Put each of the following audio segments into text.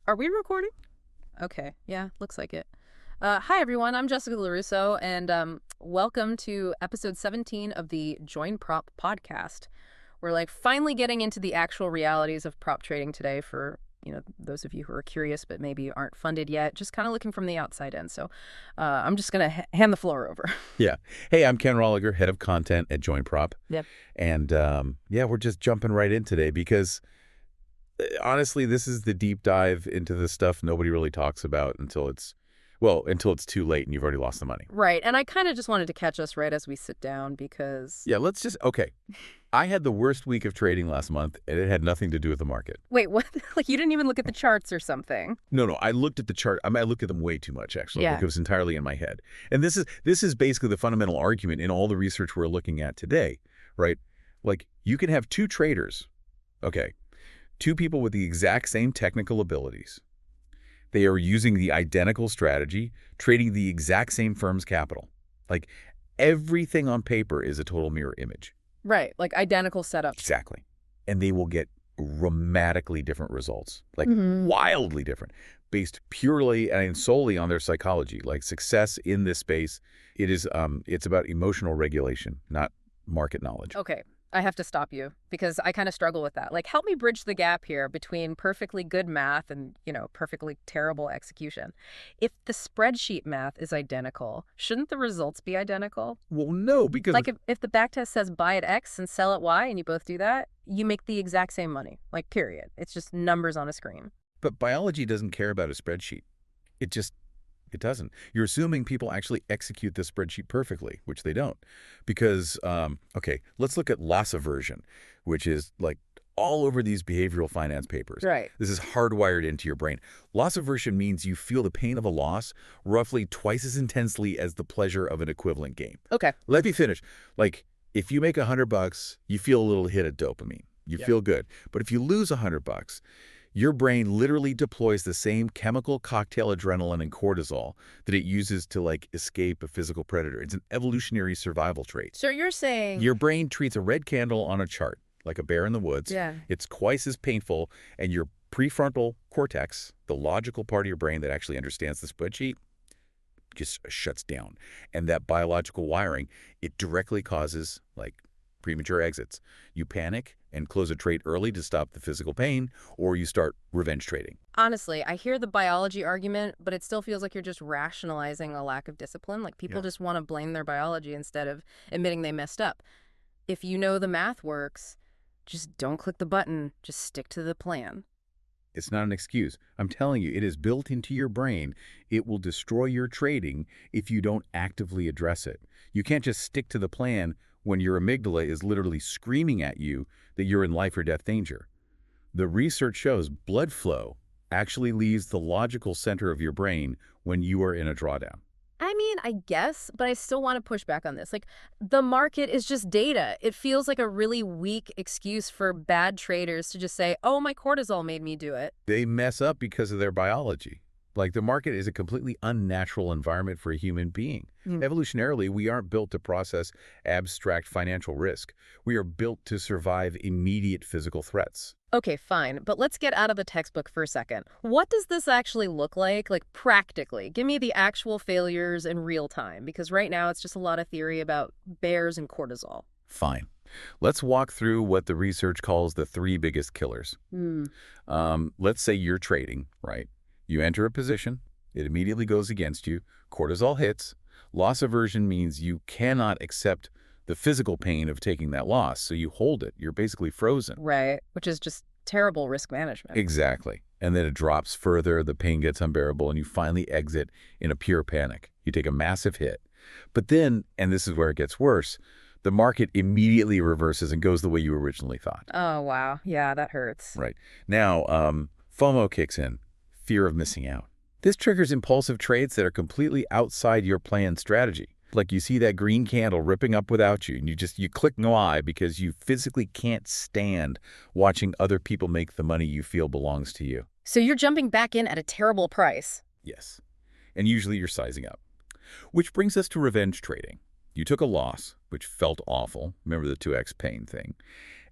Are we recording? Okay, yeah, looks like it. Hi, everyone. I'm Jessica LaRusso, and welcome to episode 17 of the Join Prop podcast. We're finally getting into the actual realities of prop trading today for, those of you who are curious but maybe aren't funded yet, just kind of looking from the outside in. So I'm just going to hand the floor over. Yeah. Hey, I'm Ken Rolliger, head of content at Join Prop. Yep. And we're just jumping right in today because honestly, this is the deep dive into the stuff nobody really talks about until it's too late and you've already lost the money. Right. And I kind of just wanted to catch us right as we sit down because... Yeah, okay. I had the worst week of trading last month, and it had nothing to do with the market. Wait, what? You didn't even look at the charts or something? No, I looked at the chart. I looked at them way too much, actually. Yeah. Like it was entirely in my head. And this is basically the fundamental argument in all the research we're looking at today, right? Like, you can have two traders, okay, two people with the exact same technical abilities. They are using the identical strategy, trading the exact same firm's capital. Like, everything on paper is a total mirror image. Right, like identical setup. Exactly. And they will get dramatically different results, like wildly different, based purely and solely on their psychology. Like success in this space, it's about emotional regulation, not market knowledge. Okay, I have to stop you because I kind of struggle with that. Help me bridge the gap here between perfectly good math and, perfectly terrible execution. If the spreadsheet math is identical, shouldn't the results be identical? Well, no, because... if the backtest says buy at X and sell at Y and you both do that, you make the exact same money. Period. It's just numbers on a screen. But biology doesn't care about a spreadsheet. It doesn't. You're assuming people actually execute the spreadsheet perfectly, which they don't. Because, let's look at loss aversion, which is all over these behavioral finance papers. Right. This is hardwired into your brain. Loss aversion means you feel the pain of a loss roughly twice as intensely as the pleasure of an equivalent gain. Okay. Let me finish. If you make $100, you feel a little hit of dopamine. You feel good. But if you lose $100, your brain literally deploys the same chemical cocktail adrenaline and cortisol that it uses to escape a physical predator. It's an evolutionary survival trait. So you're saying... Your brain treats a red candle on a chart like a bear in the woods. Yeah. It's twice as painful, and your prefrontal cortex, the logical part of your brain that actually understands the spreadsheet, just shuts down. And that biological wiring, it directly causes premature exits. You panic and close a trade early to stop the physical pain, or you start revenge trading. Honestly, I hear the biology argument, but it still feels like you're just rationalizing a lack of discipline. People just want to blame their biology instead of admitting they messed up. If you know the math works, just don't click the button. Just stick to the plan. It's not an excuse. I'm telling you, it is built into your brain. It will destroy your trading if you don't actively address it. You can't just stick to the plan when your amygdala is literally screaming at you that you're in life or death danger. The research shows blood flow actually leaves the logical center of your brain when you are in a drawdown. I guess, but I still want to push back on this. The market is just data. It feels like a really weak excuse for bad traders to just say, oh, my cortisol made me do it. They mess up because of their biology. The market is a completely unnatural environment for a human being. Evolutionarily, we aren't built to process abstract financial risk. We are built to survive immediate physical threats. Okay, fine, but let's get out of the textbook for a second. What does this actually look like practically? Give me the actual failures in real time, because right now it's just a lot of theory about bears and cortisol. Fine. Let's walk through what the research calls the three biggest killers. Let's say you're trading, right? You enter a position, it immediately goes against you, cortisol hits. Loss aversion means you cannot accept the physical pain of taking that loss, so you hold it. You're basically frozen. Right, which is just terrible risk management. Exactly. And then it drops further, the pain gets unbearable, and you finally exit in a pure panic. You take a massive hit. But then, and this is where it gets worse, the market immediately reverses and goes the way you originally thought. Oh, wow. Yeah, that hurts. Right. Now, FOMO kicks in. Fear of missing out. This triggers impulsive trades that are completely outside your planned strategy. You see that green candle ripping up without you, and you click Y because you physically can't stand watching other people make the money you feel belongs to you. So you're jumping back in at a terrible price. Yes. And usually you're sizing up. Which brings us to revenge trading. You took a loss, which felt awful. Remember the 2x pain thing.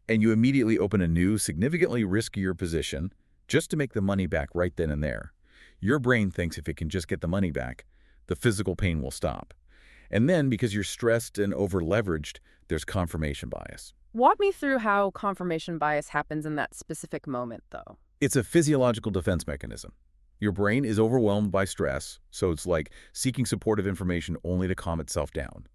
And you immediately open a new, significantly riskier position just to make the money back right then and there. Your brain thinks if it can just get the money back, the physical pain will stop. And then, because you're stressed and over-leveraged, there's confirmation bias. Walk me through how confirmation bias happens in that specific moment, though. It's a physiological defense mechanism. Your brain is overwhelmed by stress, so it's like seeking supportive information only to calm itself down.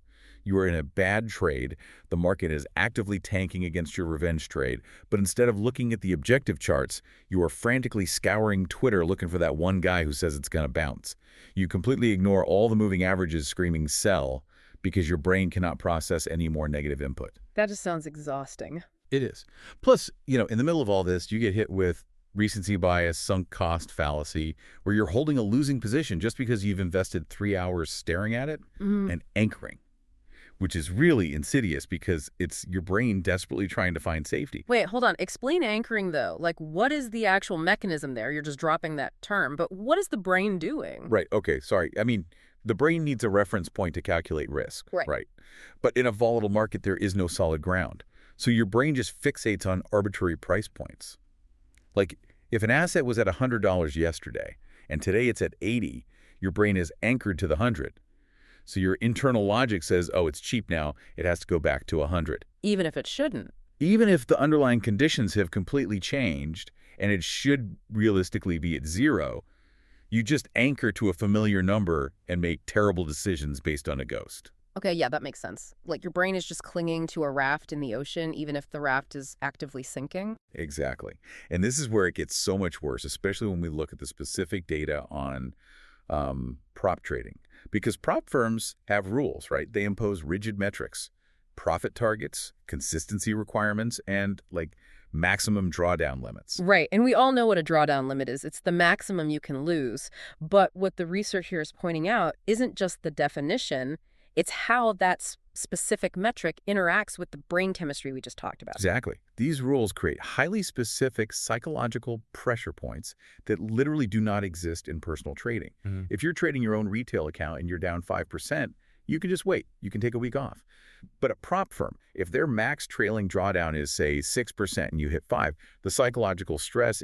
You are in a bad trade, the market is actively tanking against your revenge trade, but instead of looking at the objective charts, you are frantically scouring Twitter looking for that one guy who says it's going to bounce. You completely ignore all the moving averages screaming sell because your brain cannot process any more negative input. That just sounds exhausting. It is. Plus, in the middle of all this, you get hit with recency bias, sunk cost fallacy, where you're holding a losing position just because you've invested 3 hours staring at it and anchoring, which is really insidious because it's your brain desperately trying to find safety. Wait, hold on. Explain anchoring, though. Like, what is the actual mechanism there? You're just dropping that term, but what is the brain doing? Right. Okay. Sorry. I mean, the brain needs a reference point to calculate risk. Right. But in a volatile market, there is no solid ground. So your brain just fixates on arbitrary price points. Like, if an asset was at $100 yesterday and today it's at 80, your brain is anchored to the 100. So your internal logic says, oh, it's cheap now, it has to go back to 100. Even if it shouldn't. Even if the underlying conditions have completely changed and it should realistically be at 0, you just anchor to a familiar number and make terrible decisions based on a ghost. Okay, yeah, that makes sense. Like, your brain is just clinging to a raft in the ocean, even if the raft is actively sinking. Exactly. And this is where it gets so much worse, especially when we look at the specific data on prop trading. Because prop firms have rules, right? They impose rigid metrics, profit targets, consistency requirements, and, maximum drawdown limits. Right, and we all know what a drawdown limit is. It's the maximum you can lose. But what the research here is pointing out isn't just the definition, it's how that specific metric interacts with the brain chemistry we just talked about. Exactly. These rules create highly specific psychological pressure points that literally do not exist in personal trading. If you're trading your own retail account and you're down 5%, you can just wait. You can take a week off. But a prop firm, if their max trailing drawdown is, say, 6% and you hit 5%, the psychological stress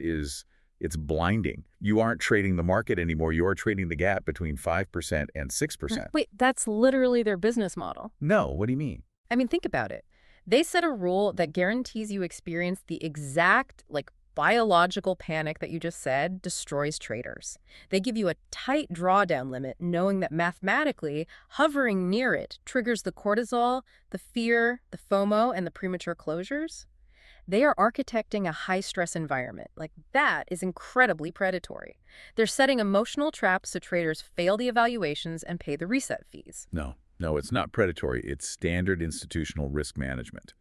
it's blinding. You aren't trading the market anymore. You are trading the gap between 5% and 6%. Wait, that's literally their business model. No, what do you mean? I mean, think about it. They set a rule that guarantees you experience the exact, biological panic that you just said destroys traders. They give you a tight drawdown limit, knowing that mathematically, hovering near it triggers the cortisol, the fear, the FOMO, and the premature closures. They are architecting a high-stress environment. That is incredibly predatory. They're setting emotional traps so traders fail the evaluations and pay the reset fees. No, it's not predatory. It's standard institutional risk management.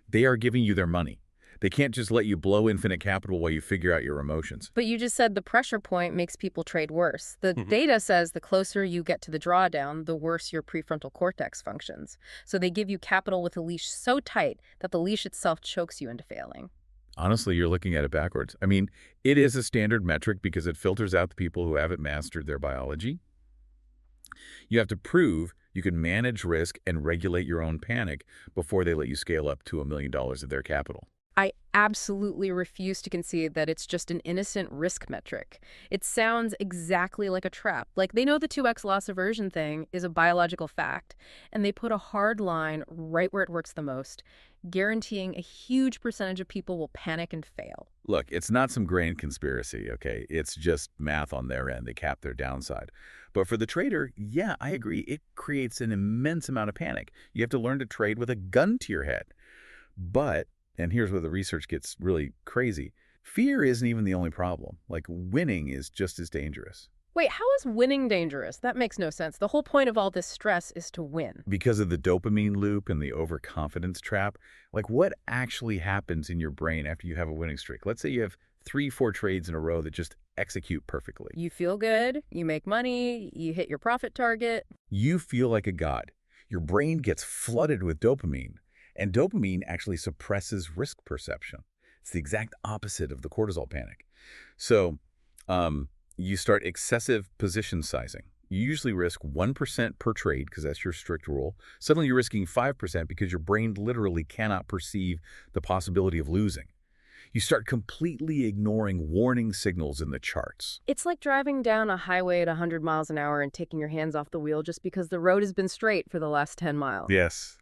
They are giving you their money. They can't just let you blow infinite capital while you figure out your emotions. But you just said the pressure point makes people trade worse. The data says the closer you get to the drawdown, the worse your prefrontal cortex functions. So they give you capital with a leash so tight that the leash itself chokes you into failing. Honestly, you're looking at it backwards. I mean, it is a standard metric because it filters out the people who haven't mastered their biology. You have to prove you can manage risk and regulate your own panic before they let you scale up to $1 million of their capital. I absolutely refuse to concede that it's just an innocent risk metric. It sounds exactly like a trap. They know the 2x loss aversion thing is a biological fact, and they put a hard line right where it works the most, guaranteeing a huge percentage of people will panic and fail. Look, it's not some grand conspiracy, okay? It's just math on their end. They cap their downside. But for the trader, yeah, I agree. It creates an immense amount of panic. You have to learn to trade with a gun to your head. But and here's where the research gets really crazy. Fear isn't even the only problem. Winning is just as dangerous. Wait, how is winning dangerous? That makes no sense. The whole point of all this stress is to win. Because of the dopamine loop and the overconfidence trap. What actually happens in your brain after you have a winning streak? Let's say you have 3-4 trades in a row that just execute perfectly. You feel good, you make money, you hit your profit target. You feel like a god. Your brain gets flooded with dopamine. And dopamine actually suppresses risk perception. It's the exact opposite of the cortisol panic. So you start excessive position sizing. You usually risk 1% per trade because that's your strict rule. Suddenly you're risking 5% because your brain literally cannot perceive the possibility of losing. You start completely ignoring warning signals in the charts. It's like driving down a highway at 100 miles an hour and taking your hands off the wheel just because the road has been straight for the last 10 miles. Yes.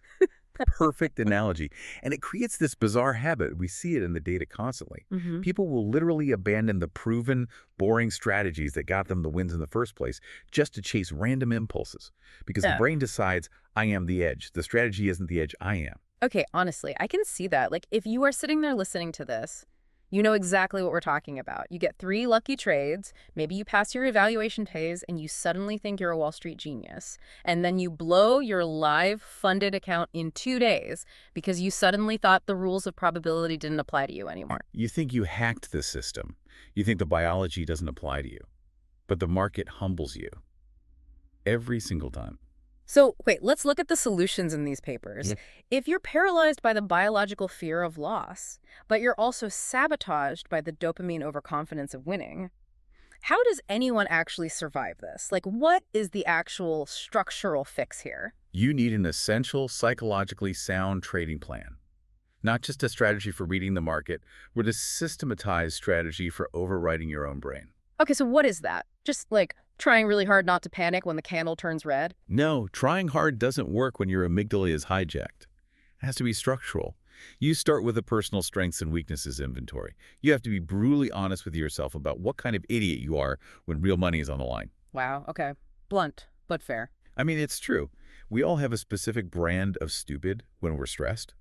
Perfect analogy. And it creates this bizarre habit. We see it in the data constantly. People will literally abandon the proven, boring strategies that got them the wins in the first place just to chase random impulses. Because the brain decides, I am the edge. The strategy isn't the edge, I am. Okay, honestly, I can see that. Like, if you are sitting there listening to this, you know exactly what we're talking about. You get 3 lucky trades, maybe you pass your evaluation phase, and you suddenly think you're a Wall Street genius. And then you blow your live funded account in 2 days because you suddenly thought the rules of probability didn't apply to you anymore. You think you hacked the system. You think the biology doesn't apply to you. But the market humbles you. Every single time. So, wait, let's look at the solutions in these papers. If you're paralyzed by the biological fear of loss, but you're also sabotaged by the dopamine overconfidence of winning, how does anyone actually survive this? Like, what is the actual structural fix here? You need an essential, psychologically sound trading plan. Not just a strategy for reading the market, but a systematized strategy for overriding your own brain. Okay, so what is that? Just like trying really hard not to panic when the candle turns red? No, trying hard doesn't work when your amygdala is hijacked. It has to be structural. You start with a personal strengths and weaknesses inventory. You have to be brutally honest with yourself about what kind of idiot you are when real money is on the line. Wow, okay. Blunt, but fair. I mean, it's true. We all have a specific brand of stupid when we're stressed.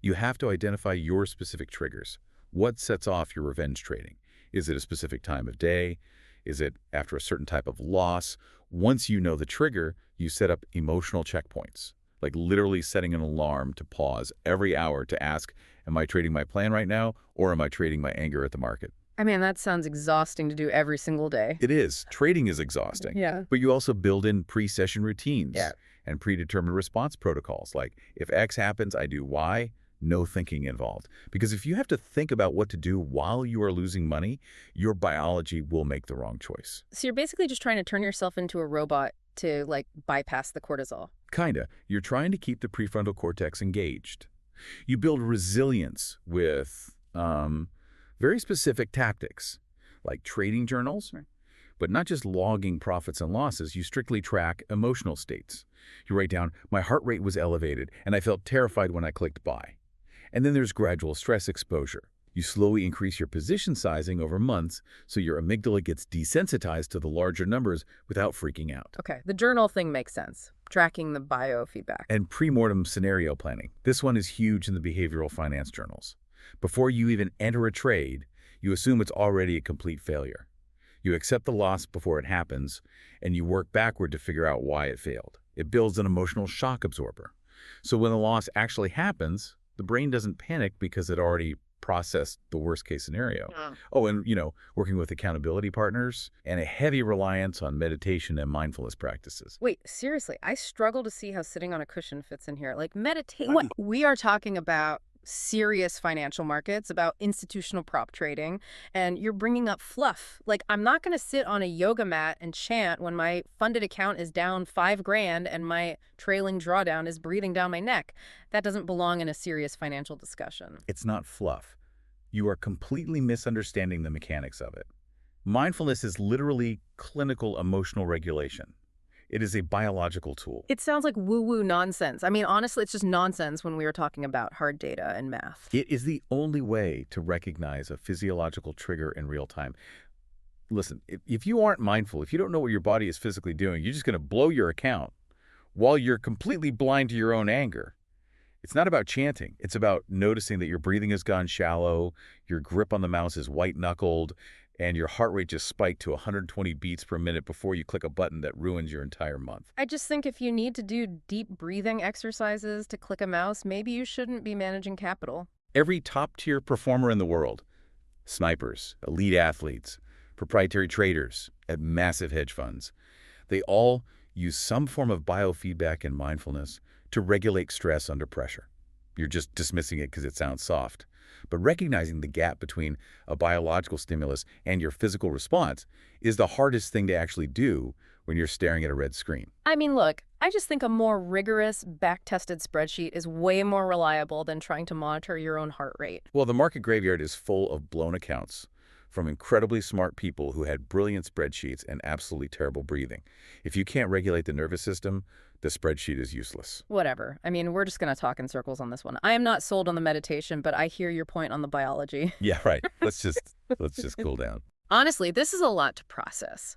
You have to identify your specific triggers. What sets off your revenge trading? Is it a specific time of day? Is it after a certain type of loss? Once you know the trigger, you set up emotional checkpoints, like literally setting an alarm to pause every hour to ask, am I trading my plan right now, or am I trading my anger at the market? I mean, that sounds exhausting to do every single day. It is. Trading is exhausting. Yeah. But you also build in pre-session routines Yeah. and predetermined response protocols, like if X happens, I do Y. No thinking involved. Because if you have to think about what to do while you are losing money, your biology will make the wrong choice. So you're basically just trying to turn yourself into a robot to, like, bypass the cortisol. Kinda. You're trying to keep the prefrontal cortex engaged. You build resilience with very specific tactics, like trading journals, Right. but not just logging profits and losses. You strictly track emotional states. You write down, my heart rate was elevated, and I felt terrified when I clicked buy. And then there's gradual stress exposure. You slowly increase your position sizing over months so your amygdala gets desensitized to the larger numbers without freaking out. Okay, the journal thing makes sense. Tracking the biofeedback. And pre-mortem scenario planning. This one is huge in the behavioral finance journals. Before you even enter a trade, you assume it's already a complete failure. You accept the loss before it happens, and you work backward to figure out why it failed. It builds an emotional shock absorber. So when the loss actually happens, the brain doesn't panic because it already processed the worst-case scenario. Oh, and, working with accountability partners and a heavy reliance on meditation and mindfulness practices. Wait, seriously, I struggle to see how sitting on a cushion fits in here. Like, meditate. What? We are talking about serious financial markets, about institutional prop trading, and you're bringing up fluff. Like, I'm not going to sit on a yoga mat and chant when my funded account is down $5,000 and my trailing drawdown is breathing down my neck. That doesn't belong in a serious financial discussion. It's not fluff. You are completely misunderstanding the mechanics of it. Mindfulness is literally clinical emotional regulation. It is a biological tool. It sounds like woo-woo nonsense. I mean, honestly, it's just nonsense when we were talking about hard data and math. It is the only way to recognize a physiological trigger in real time. Listen, if you aren't mindful, if you don't know what your body is physically doing, you're just going to blow your account while you're completely blind to your own anger. It's not about chanting. It's about noticing that your breathing has gone shallow, your grip on the mouse is white-knuckled, and your heart rate just spiked to 120 beats per minute before you click a button that ruins your entire month. I just think if you need to do deep breathing exercises to click a mouse, maybe you shouldn't be managing capital. Every top-tier performer in the world, snipers, elite athletes, proprietary traders at massive hedge funds, they all use some form of biofeedback and mindfulness to regulate stress under pressure. You're just dismissing it because it sounds soft. But recognizing the gap between a biological stimulus and your physical response is the hardest thing to actually do when you're staring at a red screen. I mean, look, I just think a more rigorous, back-tested spreadsheet is way more reliable than trying to monitor your own heart rate. Well, the market graveyard is full of blown accounts from incredibly smart people who had brilliant spreadsheets and absolutely terrible breathing. If you can't regulate the nervous system, the spreadsheet is useless. Whatever. I mean, we're just going to talk in circles on this one. I am not sold on the meditation, but I hear your point on the biology. Yeah, right. Let's just cool down. Honestly, this is a lot to process.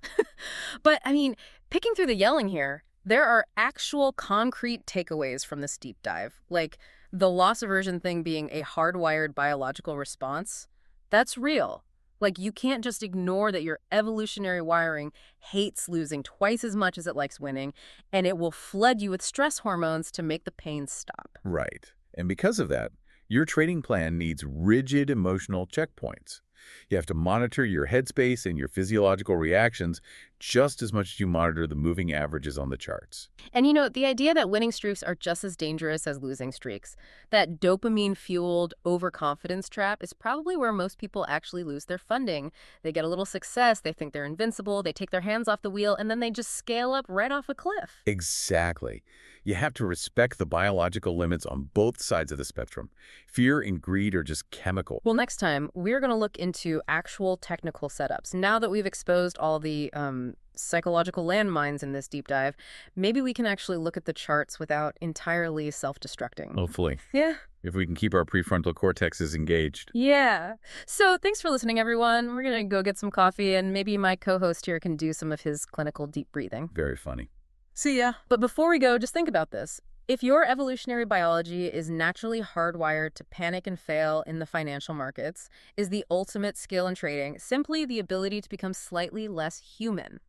But, I mean, picking through the yelling here, there are actual concrete takeaways from this deep dive, like the loss aversion thing being a hardwired biological response. That's real. Like, you can't just ignore that your evolutionary wiring hates losing twice as much as it likes winning, and it will flood you with stress hormones to make the pain stop. Right. And because of that, your trading plan needs rigid emotional checkpoints. You have to monitor your headspace and your physiological reactions just as much as you monitor the moving averages on the charts. And you know, the idea that winning streaks are just as dangerous as losing streaks, that dopamine-fueled overconfidence trap is probably where most people actually lose their funding. They get a little success, they think they're invincible, they take their hands off the wheel, and then they just scale up right off a cliff. Exactly. You have to respect the biological limits on both sides of the spectrum. Fear and greed are just chemical. Well, next time, we're going to look into actual technical setups. Now that we've exposed all the psychological landmines in this deep dive, maybe we can actually look at the charts without entirely self-destructing. Hopefully. Yeah. If we can keep our prefrontal cortexes engaged. Yeah. So thanks for listening, everyone. We're going to go get some coffee, and maybe my co-host here can do some of his clinical deep breathing. Very funny. See ya. But before we go, just think about this. If your evolutionary biology is naturally hardwired to panic and fail in the financial markets, is the ultimate skill in trading simply the ability to become slightly less human?